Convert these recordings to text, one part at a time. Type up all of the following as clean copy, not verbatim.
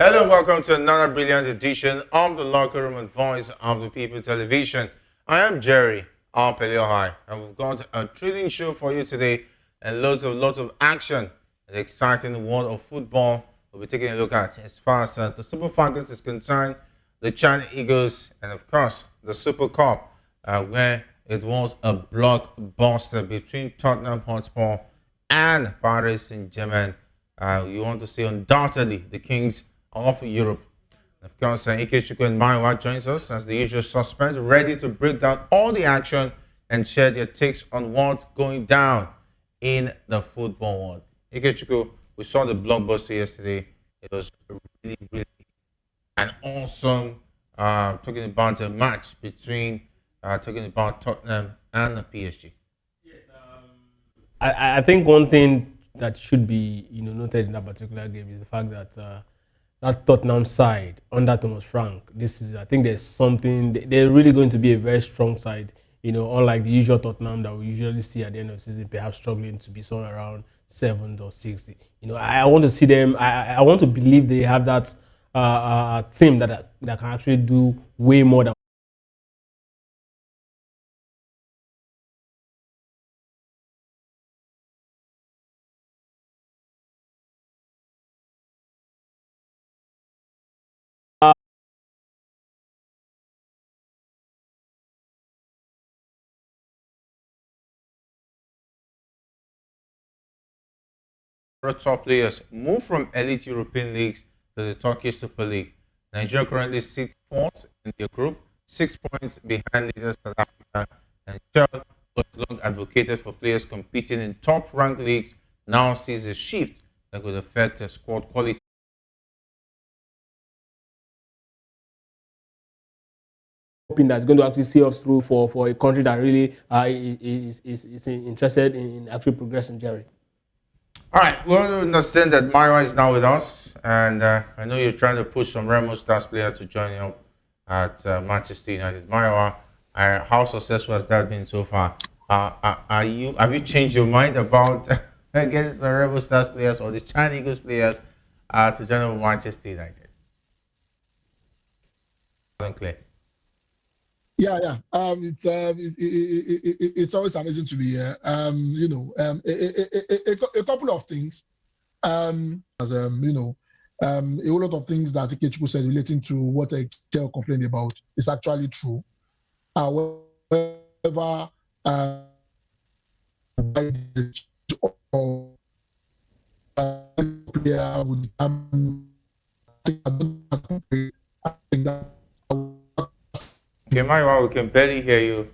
Hello and welcome to another brilliant edition of the Locker Room and Voice of the People Television. I am Jerry High, and we've got a thrilling show for you today and lots of action and exciting world of football. We'll be taking a look at as far as the Super Falcons is concerned, the China Eagles, and of course the Super Cup, where it was a blockbuster between Tottenham Hotspur and Paris Saint-Germain. You want to see undoubtedly the Kings of Europe. Of course, Ikechukwu and Maiwa joins us as the usual suspects, ready to break down all the action and share their takes on what's going down in the football world. Ikechukwu, we saw the blockbuster yesterday. It was really an awesome, talking about a match between, talking about Tottenham and the PSG. I think one thing that should be noted in that particular game is the fact that that Tottenham side under Thomas Frank, this is, I think there's something, they're really going to be a very strong side, unlike the usual Tottenham that we usually see at the end of the season, perhaps struggling to be somewhere around 7th or 6th. I want to see them, I want to believe they have that team that can actually do way more than Top players move from elite European leagues to the Turkish Super League. Nigeria currently sits fourth in their group, 6 points behind leaders South Africa. And Chelle, who has long advocated for players competing in top-ranked leagues, now sees a shift that could affect their squad quality. hoping that's going to actually see us through for a country that really is interested in actually progressing, Jerry. All right, well, we understand that Myra is now with us, and I know you're trying to push some Remo Stars player to join you at Manchester United. Myra, how successful has that been so far? Have you changed your mind about getting some Remo Stars players or the China Eagles players to join up with Manchester United? Clear. Yeah. It's always amazing to be here. A couple of things. A whole lot of things that Ikechukwu said relating to what Chelle complained about is actually true. However, player would I think that Okay, Myra, we can barely hear you.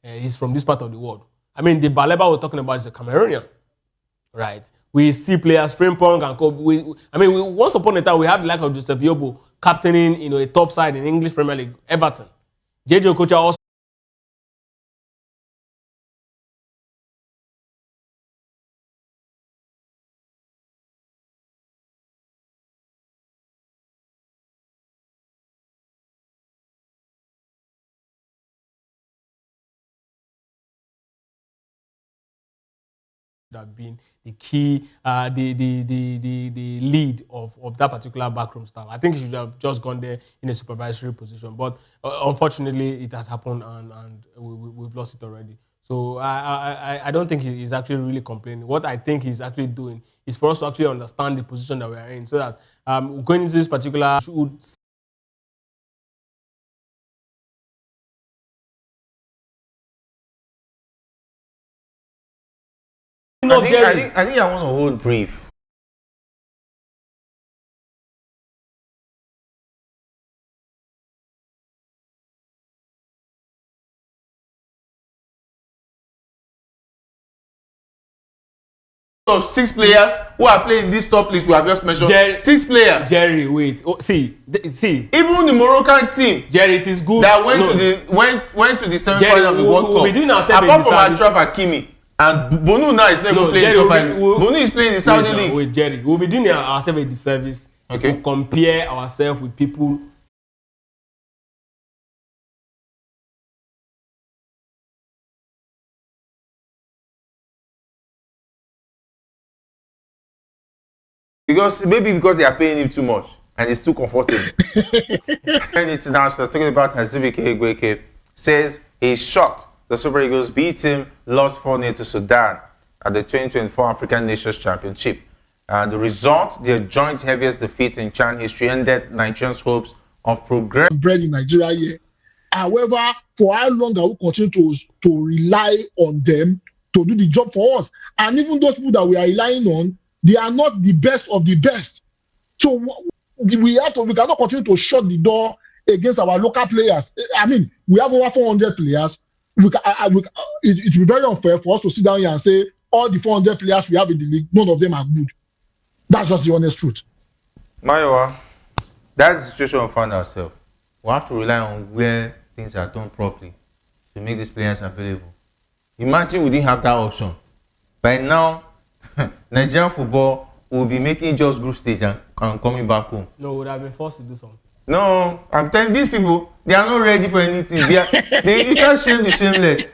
He's from this part of the world. I mean, the Baleba we're talking about is a Cameroonian, right? We see players, Frimpong and Kobe. Once upon a time, we had the like of Joseph Yobo captaining, a top side in English Premier League, Everton. JJ Okocha also. Have been the key, the lead of that particular backroom staff. I think he should have just gone there in a supervisory position, but unfortunately, it has happened, and we've lost it already. So I don't think he's actually really complaining. What I think he's actually doing is for us to actually understand the position that we are in, so that going into this particular should. I think I want to hold brief. of 6 players who are playing in this top list we have just mentioned. 6 players. Jerry, wait. See. Even the Moroccan team. Jerry, it is good. That went to the semi-final of the World Cup. We'll be doing ourselves apart from Achraf Hakimi and Bonu now is never playing top final. Bonu is playing the Saudi league. Wait, Jerry, we'll be doing ourselves a disservice. Okay. To compare ourselves with people. Because they are paying him too much and it's too comfortable. And international talking about Azubike Igweke says he's shocked the Super Eagles B team lost 4-0 to Sudan at the 2024 African Nations Championship. The result, their joint heaviest defeat in CHAN history, ended Nigerians' hopes of progress. Bread in Nigeria here. However, for how long are we continue to rely on them to do the job for us? And even those people that we are relying on, they are not the best of the best. So we cannot continue to shut the door against our local players. I mean, we have over 400 players. It will be very unfair for us to sit down here and say all the 400 players we have in the league, none of them are good. That's just the honest truth. Mayowa, that's the situation we find ourselves. We have to rely on where things are done properly to make these players available. Imagine we didn't have that option. By now, Nigerian football will be making just group stage and coming back home. No, we would have been forced to do something. No, I'm telling these people, they are not ready for anything. You can't shame the shameless.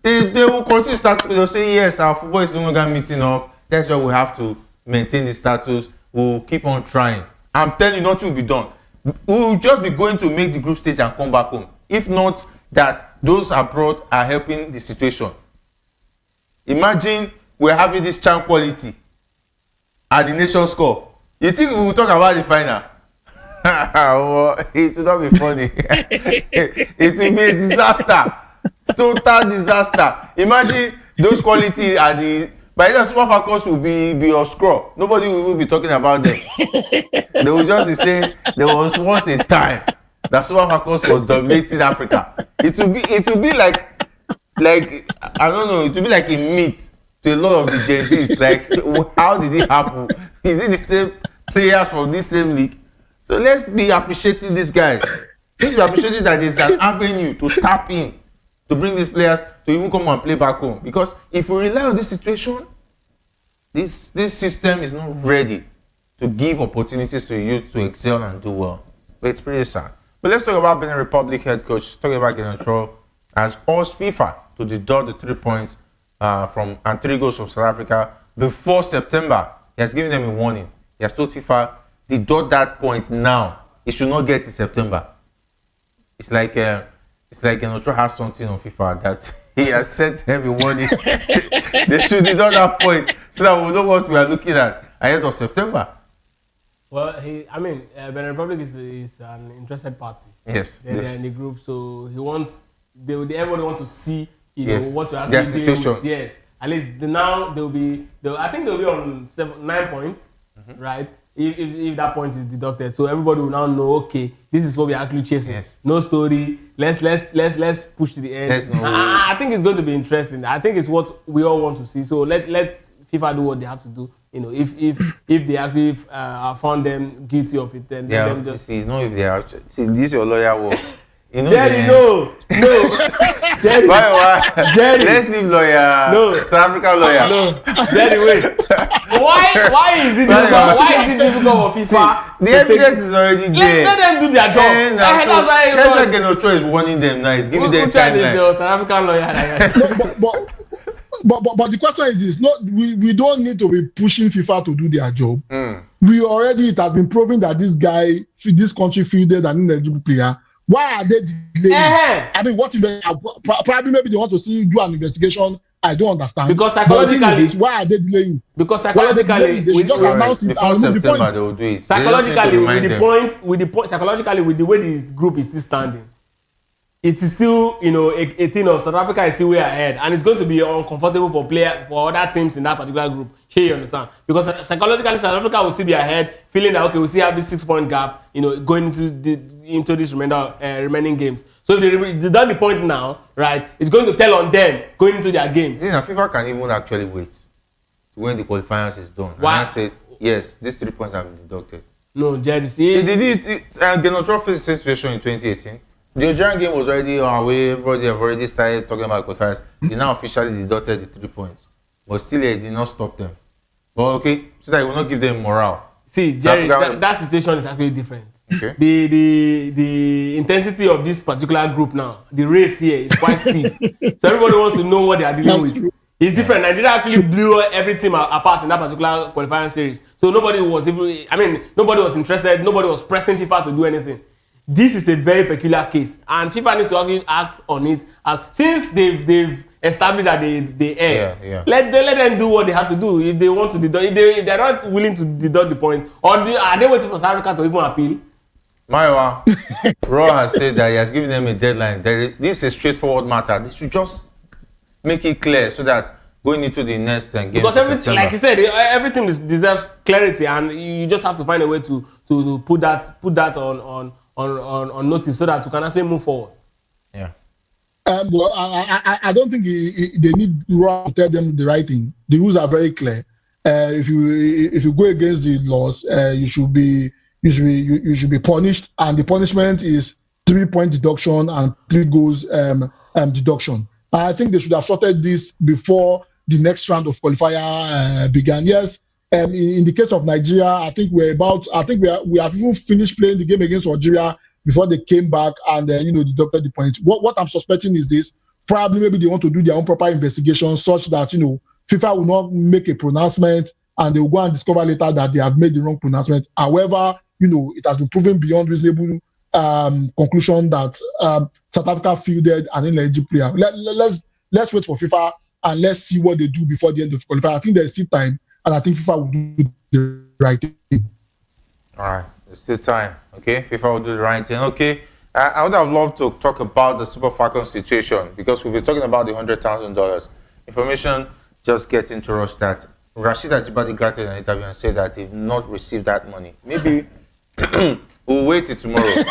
They will continue to they'll say, yes, our football is no longer meeting up. That's why we have to maintain the status. We'll keep on trying. I'm telling you, nothing will be done. We'll just be going to make the group stage and come back home. If not, that those abroad are helping the situation. Imagine we're having this CHAN quality at the nation score. You think we will talk about the final? Well, it will not be funny. It will be a disaster. Total disaster. Imagine those quality at the by the Super Falcons will be obscure. Nobody will be talking about them. They will just be saying there was once a time that Super Falcons was dominating Africa. It will be like I don't know, it will be like a myth to a lot of the Gen Zs. Like, how did it happen? Is it the same players from this same league? So let's be appreciating these guys. Let's be appreciating that there's an avenue to tap in to bring these players to even come and play back home. Because if we rely on this situation, this system is not ready to give opportunities to youth to excel and do well. But it's pretty sad. But let's talk about Benin Republic head coach, talking about Rohr, has urged FIFA to deduct the 3 points and 3 goals from South Africa before September. He has given them a warning. He has told FIFA, deduct that point now. It should not get to September. It's like Rohr has something on FIFA that he has sent them a warning. They should deduct that point so that we know what we are looking at ahead of September. Well, Benin Republic is an interested party. Yes. They're in the group, so everybody wants to see, what we're their actually doing situation. with. Yes. At least I think they'll be on 9 points, right? If that point is deducted, so everybody will now know, okay, this is what we're actually chasing. Yes. No story. Let's push to the end. I think it's going to be interesting. I think it's what we all want to see. So let FIFA do what they have to do. If they actually found them guilty of it, then let them just see. No, if they are. See, this is your lawyer work. Jerry, no. Jerry, Jerry, let's leave lawyer. No, South African lawyer. No, Jerry, wait. Why is it difficult for FIFA? See, the evidence is already there. Let them do their job. That's why Rohr is warning them now. He's giving them timeline. South African lawyer. But the question is this: we don't need to be pushing FIFA to do their job. It has been proven that this country fielded an ineligible player. Why are they delaying? I mean, what if probably maybe they want to do an investigation? I don't understand. Because psychologically, why are they delaying? Because psychologically, they should just announce it before September. They will do it. Psychologically, with the way the group is still standing, it is still a thing of South Africa is still way ahead, and it's going to be uncomfortable for other teams in that particular group. Sure, you understand? Because psychologically, South Africa will still be ahead, feeling that okay, we still have this 6 point gap, going into this remaining games. So if they deduct the point now, right, it's going to tell on them going into their games. FIFA can even actually wait. when the qualifiers is done. Why? And I said, yes, these 3 points have been deducted. No, Jerry, They did it, and the Trophy situation in 2018. The Algerian game was already away, everybody have already started talking about qualifiers. They now officially deducted the 3 points. But still, it did not stop them. But okay, so that it will not give them morale. See, Jerry, that situation is actually different. Okay. The intensity of this particular group now, the race here is quite steep. So everybody wants to know what they are dealing with. It's different. Nigeria actually blew every team apart in that particular qualifying series. So nobody was interested. Nobody was pressing FIFA to do anything. This is a very peculiar case, and FIFA needs to actually act on it. Since they've established that they err, let them do what they have to do. If they want to deduct, if they're not willing to deduct the point, or are they waiting for South Africa to even appeal? Maiwa, Rohr has said that he has given them a deadline. This is a straightforward matter. They should just make it clear so that going into the next game, because everything, like you said, everything deserves clarity, and you just have to find a way to put that on notice so that you can actually move forward. Yeah. Well, I don't think they need Rohr to tell them the right thing. The rules are very clear. If you go against the laws, you should be punished, and the punishment is 3-point deduction and 3 goals deduction. I think they should have sorted this before the next round of qualifier began. Yes, in the case of Nigeria, I think we have even finished playing the game against Algeria before they came back and deducted the points. What I'm suspecting is this: probably maybe they want to do their own proper investigation such that FIFA will not make a pronouncement and they will go and discover later that they have made the wrong pronouncement. However, it has been proven beyond reasonable conclusion that South Africa fielded an ineligible player. Let's wait for FIFA and let's see what they do before the end of qualifying. I think there's still time, and I think FIFA will do the right thing. All right, there's still time. Okay, FIFA will do the right thing. Okay, I would have loved to talk about the Super Falcons situation because we've been talking about the $100,000. Information just getting to us that Rashid Ajibade granted an interview and said that they've not received that money. Maybe we'll wait till tomorrow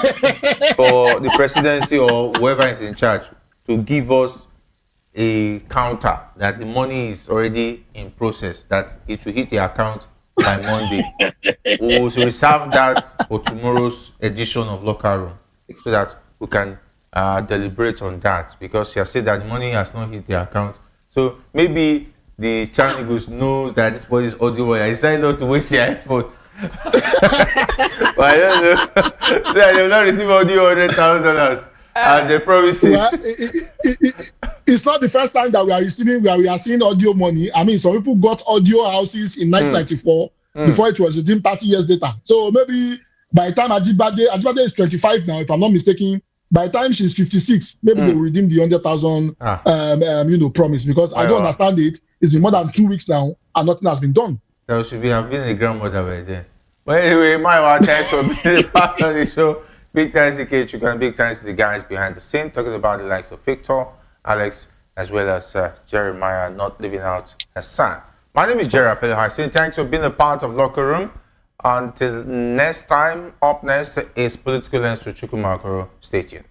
for the presidency or whoever is in charge to give us a counter that the money is already in process, that it will hit the account by Monday. We will reserve that for tomorrow's edition of Locker Room so that we can deliberate on that, because he has said that the money has not hit the account. So maybe the Channel Eagles knows that this body's audio wire. He decided not to waste their effort. But I don't know. So they will not receive audio $100,000. And the promises. Well, it's not the first time that we are seeing audio money. I mean, some people got audio houses in 1994 before it was redeemed 30 years later. So maybe by the time Ajibade is 25 now, if I'm not mistaken. By the time she's 56, maybe they will redeem the 100,000 promise, because I don't understand it. It's been more than 2 weeks now and nothing has been done. There should have been a grandmother by then. But anyway, thanks for being a part of the show. Big thanks to Kechu and big thanks to the guys behind the scene, talking about the likes of Victor, Alex, as well as Jeremiah, not leaving out Hassan. My name is Jerry Apelahai, saying thanks for being a part of Locker Room. Until next time, up next is Political Lens with Chukwumakoro. Stay tuned.